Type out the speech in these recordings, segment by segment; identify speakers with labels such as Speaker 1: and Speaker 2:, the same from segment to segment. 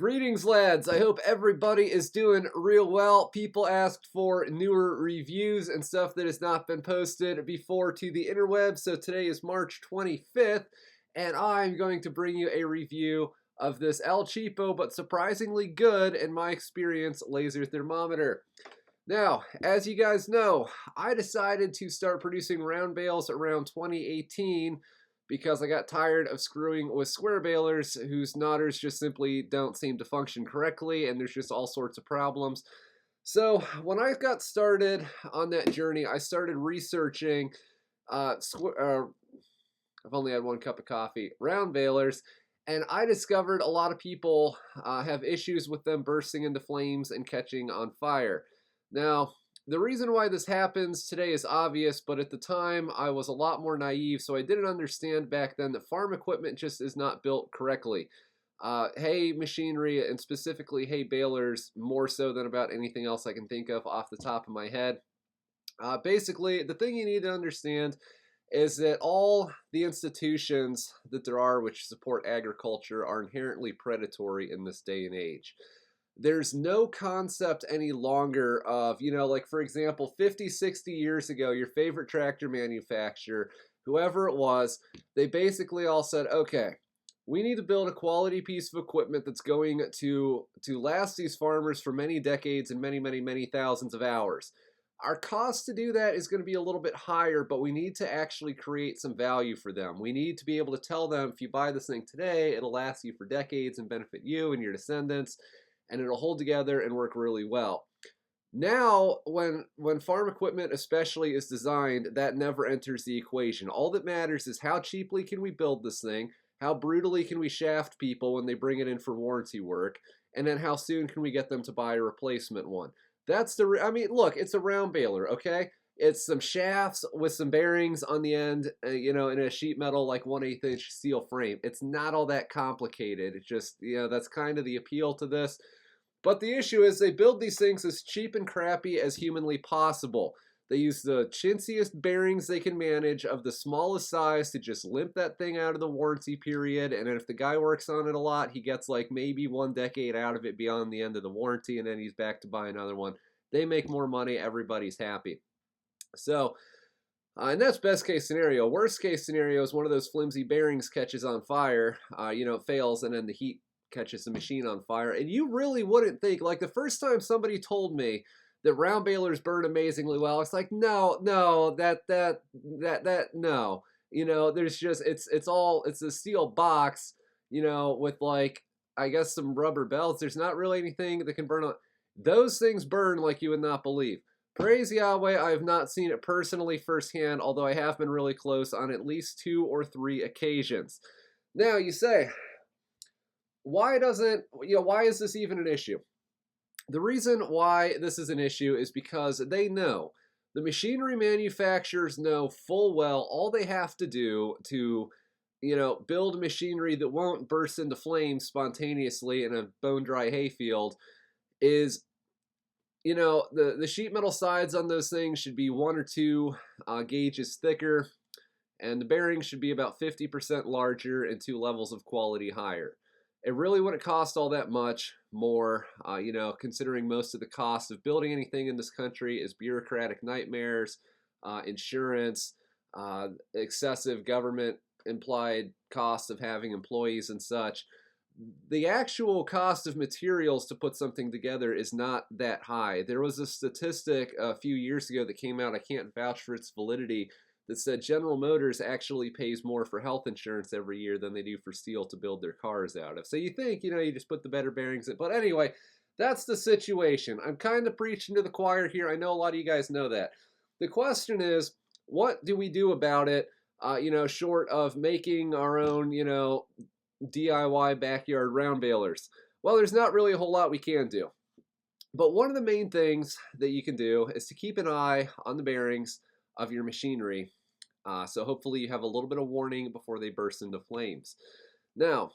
Speaker 1: Greetings, lads. I hope everybody is doing real well. People asked for newer reviews and stuff that has not been posted before to the interwebs. So today is March 25th, and I'm going to bring you a review of this El Cheapo, but surprisingly good, in my experience, laser thermometer. Now, as you guys know, I decided to start producing round bales around 2018 because I got tired of screwing with square balers whose knotters just simply don't seem to function correctly, and there's just all sorts of problems. So when I got started on that journey, I started researching, I've only had one cup of coffee, round balers, and I discovered a lot of people have issues with them bursting into flames and catching on fire. Now, the reason why this happens today is obvious, but at the time I was a lot more naive, so I didn't understand back then that farm equipment just is not built correctly. Hay machinery, and specifically hay balers, more so than about anything else I can think of off the top of my head. Basically, the thing you need to understand is that all the institutions that there are which support agriculture are inherently predatory in this day and age. There's no concept any longer of, like for example, 50, 60 years ago, your favorite tractor manufacturer, whoever it was, they basically all said, okay, we need to build a quality piece of equipment that's going to last these farmers for many decades and many, many, many thousands of hours. Our cost to do that is going to be a little bit higher, but we need to actually create some value for them. We need to be able to tell them, if you buy this thing today, it'll last you for decades and benefit you and your descendants, and it'll hold together and work really well. Now, when farm equipment especially is designed, that never enters the equation. All that matters is how cheaply can we build this thing, how brutally can we shaft people when they bring it in for warranty work, and then how soon can we get them to buy a replacement one. That's look, it's a round baler, okay? It's some shafts with some bearings on the end, in a sheet metal like 1/8 inch steel frame. It's not all that complicated. It's just, that's kind of the appeal to this. But the issue is they build these things as cheap and crappy as humanly possible. They use the chintziest bearings they can manage of the smallest size to just limp that thing out of the warranty period. And then if the guy works on it a lot, he gets like maybe 1 decade out of it beyond the end of the warranty, and then he's back to buy another one. They make more money. Everybody's happy. So, and that's best case scenario. Worst case scenario is one of those flimsy bearings catches on fire, it fails, and then the heat catches the machine on fire. And you really wouldn't think, like the first time somebody told me that round balers burn amazingly well, it's like, no, no, no. There's just, it's a steel box, with like, I guess some rubber belts. There's not really anything that can burn on. Those things burn like you would not believe. Praise Yahweh, I have not seen it personally firsthand, although I have been really close on at least 2 or 3 occasions. Now you say, why is this even an issue? The reason why this is an issue is because they know, the machinery manufacturers know full well all they have to do to, build machinery that won't burst into flames spontaneously in a bone-dry hayfield is, the sheet metal sides on those things should be 1 or 2 gauges thicker, and the bearings should be about 50% larger and 2 levels of quality higher. It really wouldn't cost all that much more, considering most of the cost of building anything in this country is bureaucratic nightmares, insurance, excessive government implied costs of having employees and such. The actual cost of materials to put something together is not that high. There was a statistic a few years ago that came out, I can't vouch for its validity, that said General Motors actually pays more for health insurance every year than they do for steel to build their cars out of. So you think, you just put the better bearings in. But anyway, that's the situation. I'm kind of preaching to the choir here. I know a lot of you guys know that. The question is, what do we do about it, short of making our own, DIY backyard round balers? Well, there's not really a whole lot we can do. But one of the main things that you can do is to keep an eye on the bearings of your machinery. So hopefully you have a little bit of warning before they burst into flames. Now,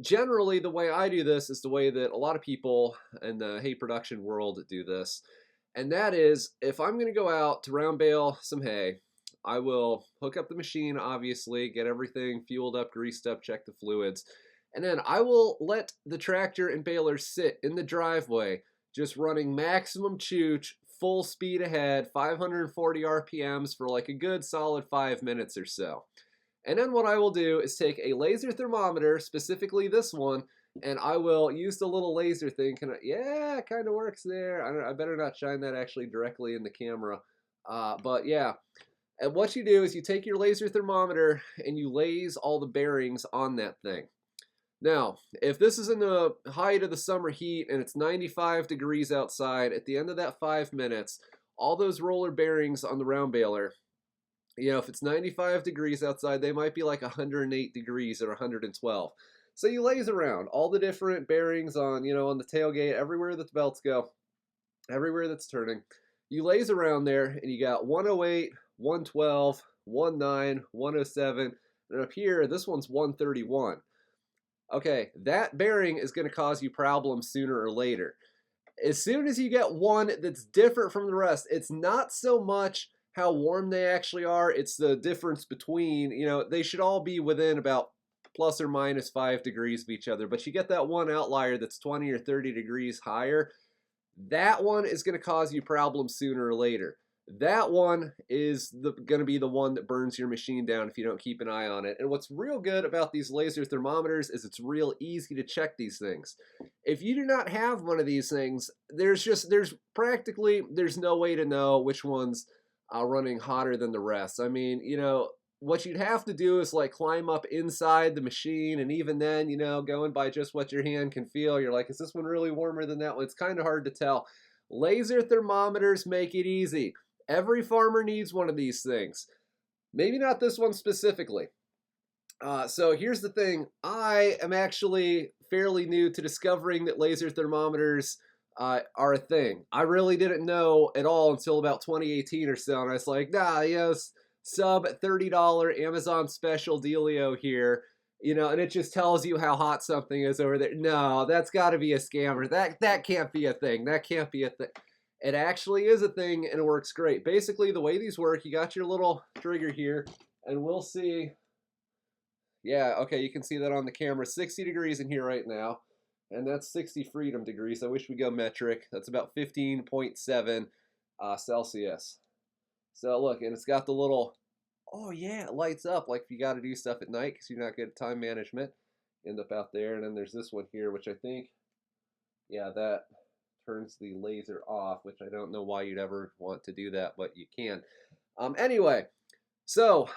Speaker 1: generally the way I do this is the way that a lot of people in the hay production world do this. And that is, if I'm going to go out to round bale some hay, I will hook up the machine, obviously, get everything fueled up, greased up, check the fluids. And then I will let the tractor and baler sit in the driveway, just running maximum chooch, full speed ahead, 540 RPMs for like a good solid 5 minutes or so. And then what I will do is take a laser thermometer, specifically this one, and I will use the little laser thing. Yeah, it kind of works there. I better not shine that actually directly in the camera. But yeah, and what you do is you take your laser thermometer and you laze all the bearings on that thing. Now, if this is in the height of the summer heat and it's 95 degrees outside, at the end of that 5 minutes, all those roller bearings on the round baler, you know, if it's 95 degrees outside, they might be like 108 degrees or 112. So you laze around all the different bearings on, you know, on the tailgate, everywhere that the belts go, everywhere that's turning. You laze around there and you got 108, 112, 19, 107, and up here, this one's 131. Okay, that bearing is going to cause you problems sooner or later. As soon as you get one that's different from the rest, it's not so much how warm they actually are, it's the difference between, you know, they should all be within about plus or minus 5 degrees of each other, but you get that one outlier that's 20 or 30 degrees higher, that one is going to cause you problems sooner or later. That one is going to be the one that burns your machine down if you don't keep an eye on it. And what's real good about these laser thermometers is it's real easy to check these things. If you do not have one of these things, there's no way to know which one's running hotter than the rest. I mean, you know, what you'd have to do is like climb up inside the machine, and even then, you know, going by just what your hand can feel, you're like, is this one really warmer than that one? It's kind of hard to tell. Laser thermometers make it easy. Every farmer needs one of these things. Maybe not this one specifically. So here's the thing. I am actually fairly new to discovering that laser thermometers are a thing. I really didn't know at all until about 2018 or so, and I was like, nah, yes, sub $30 Amazon special dealio here, you know, and it just tells you how hot something is over there. No, that's got to be a scammer. That can't be a thing. That can't be a thing. It actually is a thing, and it works great. Basically, the way these work, you got your little trigger here, and we'll see. Yeah, okay, you can see that on the camera. 60 degrees in here right now. And that's 60 freedom degrees. I wish we go metric. That's about 15.7 Celsius. So look, and it's got the little, oh yeah, it lights up like if you got to do stuff at night because you're not good at time management. End up out there. And then there's this one here, which I think, yeah, that turns the laser off, which I don't know why you'd ever want to do that, but you can. Anyway, so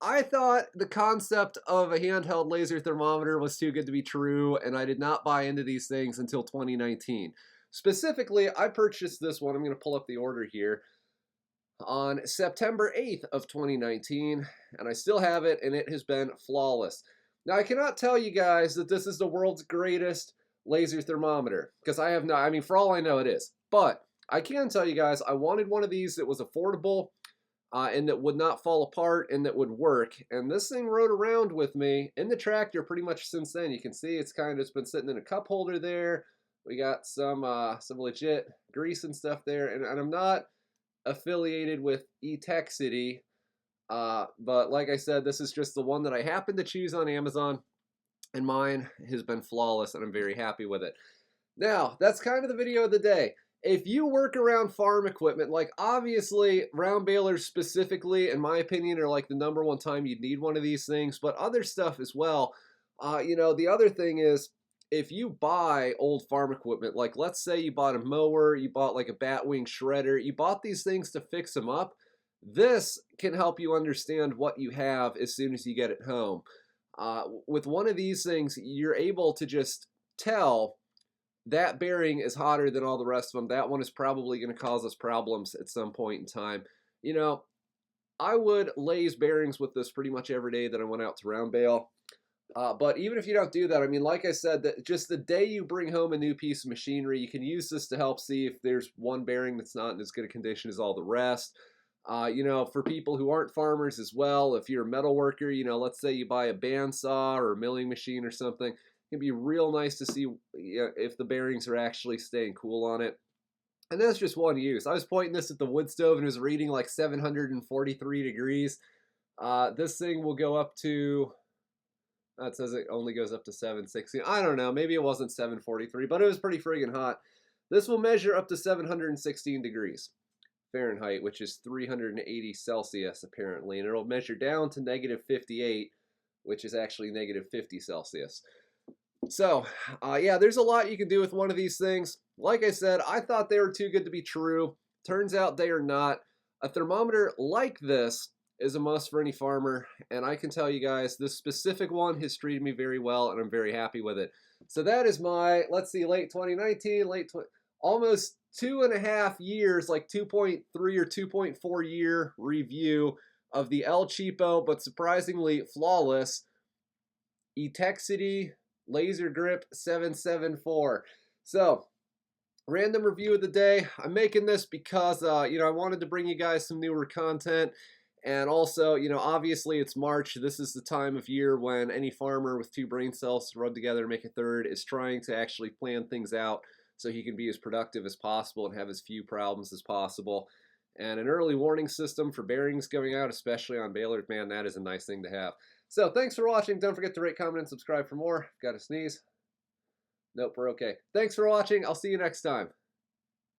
Speaker 1: I thought the concept of a handheld laser thermometer was too good to be true, and I did not buy into these things until 2019. Specifically, I purchased this one, I'm going to pull up the order here, on September 8th of 2019, and I still have it, and it has been flawless. Now, I cannot tell you guys that this is the world's greatest laser thermometer, because I have not, I mean, for all I know it is, but I can tell you guys I wanted one of these that was affordable, and that would not fall apart and that would work. And this thing rode around with me in the tractor pretty much since then. You can see it's kind of just been sitting in a cup holder there. We got some legit grease and stuff there. And I'm not affiliated with eTechCity, but like I said, this is just the one that I happened to choose on Amazon, and mine has been flawless, and I'm very happy with it. Now, that's kind of the video of the day. If you work around farm equipment, like obviously round balers specifically, in my opinion, are like the #1 time you'd need one of these things, but other stuff as well. You know, the other thing is, if you buy old farm equipment, like let's say you bought a mower, you bought like a batwing shredder, you bought these things to fix them up, this can help you understand what you have as soon as you get it home. With one of these things, you're able to just tell that bearing is hotter than all the rest of them. That one is probably going to cause us problems at some point in time. You know, I would laze bearings with this pretty much every day that I went out to round bale. But even if you don't do that, I mean, like I said, that just the day you bring home a new piece of machinery, you can use this to help see if there's one bearing that's not in as good a condition as all the rest. You know, for people who aren't farmers as well, if you're a metal worker, you know, let's say you buy a bandsaw or a milling machine or something, it'd be real nice to see if the bearings are actually staying cool on it. And that's just one use. I was pointing this at the wood stove and it was reading like 743 degrees. This thing will go up to That says it only goes up to 716. I don't know. Maybe it wasn't 743, but it was pretty friggin' hot. This will measure up to 716 degrees Fahrenheit, which is 380 Celsius apparently, and it'll measure down to -58, which is actually -50 Celsius. So, yeah, there's a lot you can do with one of these things. Like I said, I thought they were too good to be true. Turns out they are not. A thermometer like this is a must for any farmer, and I can tell you guys, this specific one has treated me very well, and I'm very happy with it. So that is my, let's see, late 2019, almost 2.5 years, like 2.3 or 2.4 year review of the El Cheapo, but surprisingly flawless Etexity Laser Grip 774. So, random review of the day. I'm making this because, you know, I wanted to bring you guys some newer content. And also, you know, obviously it's March. This is the time of year when any farmer with two brain cells to rub together to make a third is trying to actually plan things out so he can be as productive as possible and have as few problems as possible. And an early warning system for bearings going out, especially on balers, man, that is a nice thing to have. So thanks for watching. Don't forget to rate, comment, and subscribe for more. Got a sneeze? Nope, we're okay. Thanks for watching. I'll see you next time.